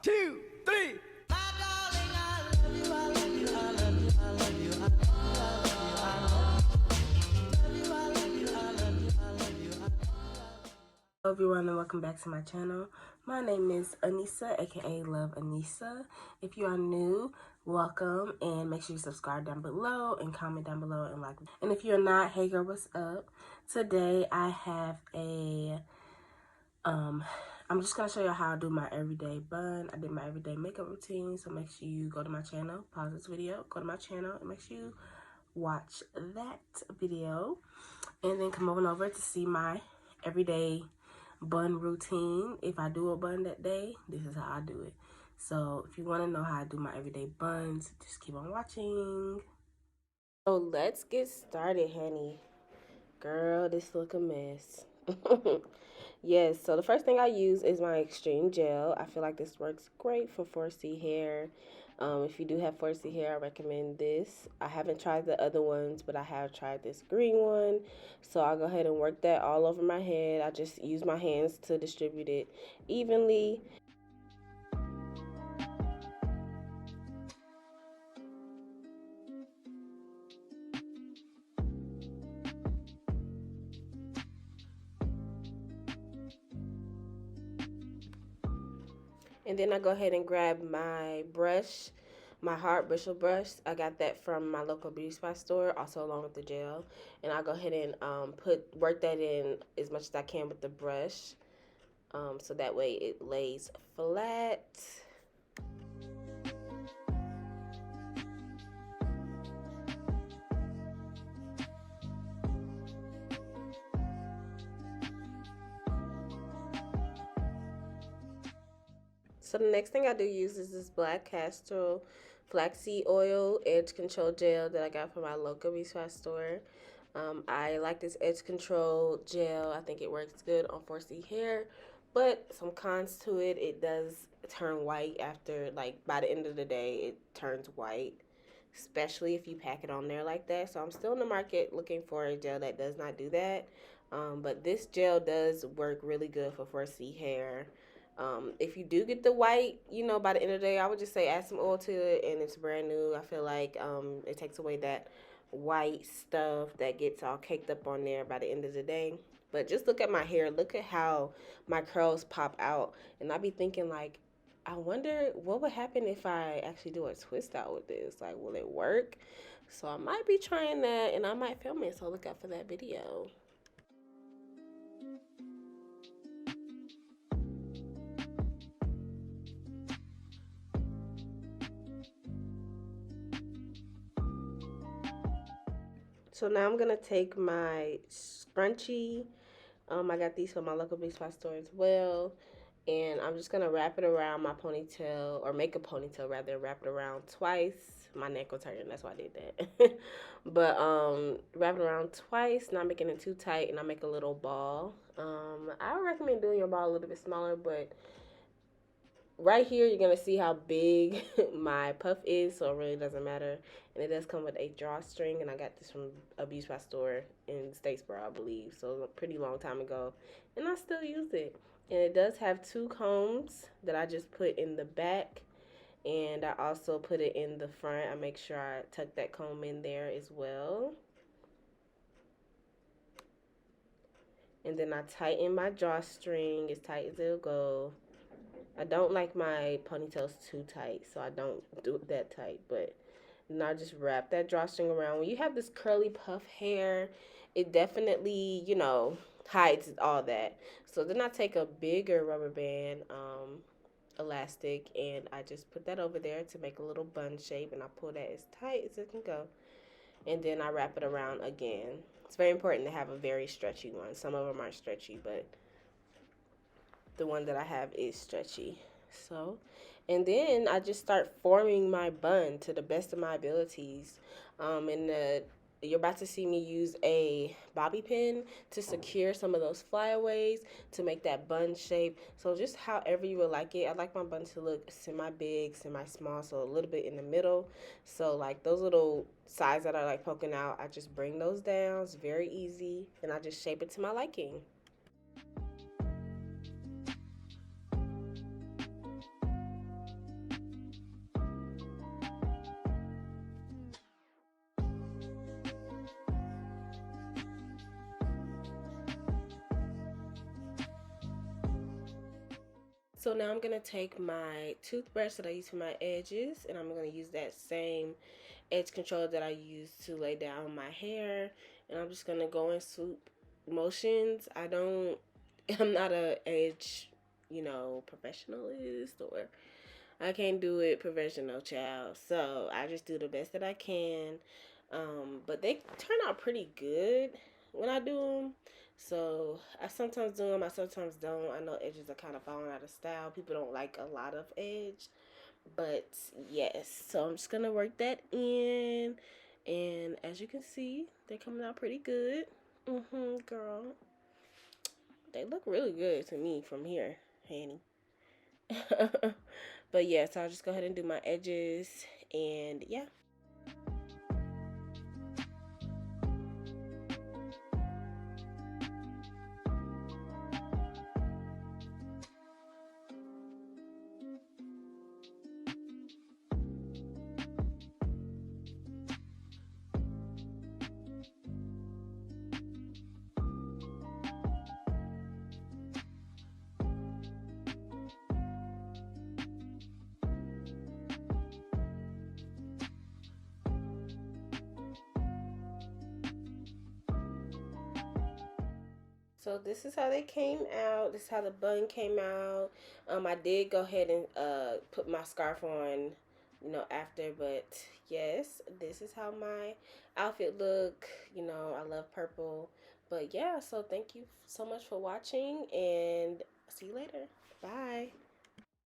2, 3. Hello everyone and welcome back to my channel. My name is Anissa, aka Love Anissa. If you are new, welcome, and make sure you subscribe down below and comment down below and like. And if you're not, hey girl, what's up? Today I have I'm just gonna show you how I do my everyday bun. I did my everyday makeup routine, so make sure you go to my channel, pause this video, go to my channel, and make sure you watch that video, and then come on over to see my everyday bun routine. If I do a bun that day, this is how I do it. So if you want to know how I do my everyday buns, just keep on watching. So let's get started, honey. Girl, this look a mess. Yes, so the first thing I use is my extreme gel. I feel like this works great for 4C hair. If you do have 4C hair, I recommend this. I haven't tried the other ones, but I have tried this green one. So I'll go ahead and work that all over my head. I just use my hands to distribute it evenly. And then I go ahead and grab my brush, my hard bristle brush. I got that from my local beauty supply store, also along with the gel. And I'll go ahead and work that in as much as I can with the brush, so that way it lays flat. So the next thing I do use is this black castor flaxseed oil edge control gel that I got from my local beauty supply store. I like this edge control gel. I think it works good on 4C hair, but some cons to it. It does turn white after, like, by the end of the day, it turns white, especially if you pack it on there like that. So I'm still in the market looking for a gel that does not do that. But this gel does work really good for 4C hair. If you do get the white, by the end of the day, I would just say add some oil to it and it's brand new. I feel like it takes away that white stuff that gets all caked up on there by the end of the day. But just look at my hair. Look at how my curls pop out. And I be thinking, like, I wonder what would happen if I actually do a twist out with this. Like, will it work? So I might be trying that and I might film it. So look out for that video. So now I'm going to take my scrunchie. I got these from my local beauty supply store as well. And I'm just going to wrap it around my ponytail, or make a ponytail rather, wrap it around twice. My neck will turn, that's why I did that. But wrap it around twice, not making it too tight, and I make a little ball. I would recommend doing your ball a little bit smaller, but right here you're going to see how big my puff is, so it really doesn't matter. And it does come with a drawstring, and I got this from a beauty supply store in Statesboro, I believe, so a pretty long time ago, and I still use it. And it does have two combs that I just put in the back, and I also put it in the front. I make sure I tuck that comb in there as well. And then I tighten my drawstring as tight as it'll go. I don't like my ponytails too tight, so I don't do it that tight, but now just wrap that drawstring around. When you have this curly puff hair, it definitely, hides all that. So then I take a bigger rubber band elastic, and I just put that over there to make a little bun shape, and I pull that as tight as it can go. And then I wrap it around again. It's very important to have a very stretchy one. Some of them aren't stretchy, but the one that I have is stretchy. So, and then I just start forming my bun to the best of my abilities. You're about to see me use a bobby pin to secure some of those flyaways to make that bun shape. So just however you would like it. I like my bun to look semi-big, semi-small, so a little bit in the middle. So like those little sides that are like poking out, I just bring those down. It's very easy, and I just shape it to my liking. So now I'm gonna take my toothbrush that I use for my edges, and I'm gonna use that same edge control that I use to lay down my hair, and I'm just gonna go in swoop motions. I'm not a edge, professionalist, or I can't do it professional, child. So I just do the best that I can. But they turn out pretty good when I do them. So I sometimes do them, I sometimes don't. I know edges are kind of falling out of style. People don't like a lot of edge. But yes, so I'm just gonna work that in. And as you can see, they're coming out pretty good. Girl. They look really good to me from here, Hanny. But yeah, so I'll just go ahead and do my edges, and yeah. So this is how they came out. This is how the bun came out. I did go ahead and put my scarf on, after. But yes, this is how my outfit look. I love purple. But yeah, so thank you so much for watching, and see you later. Bye.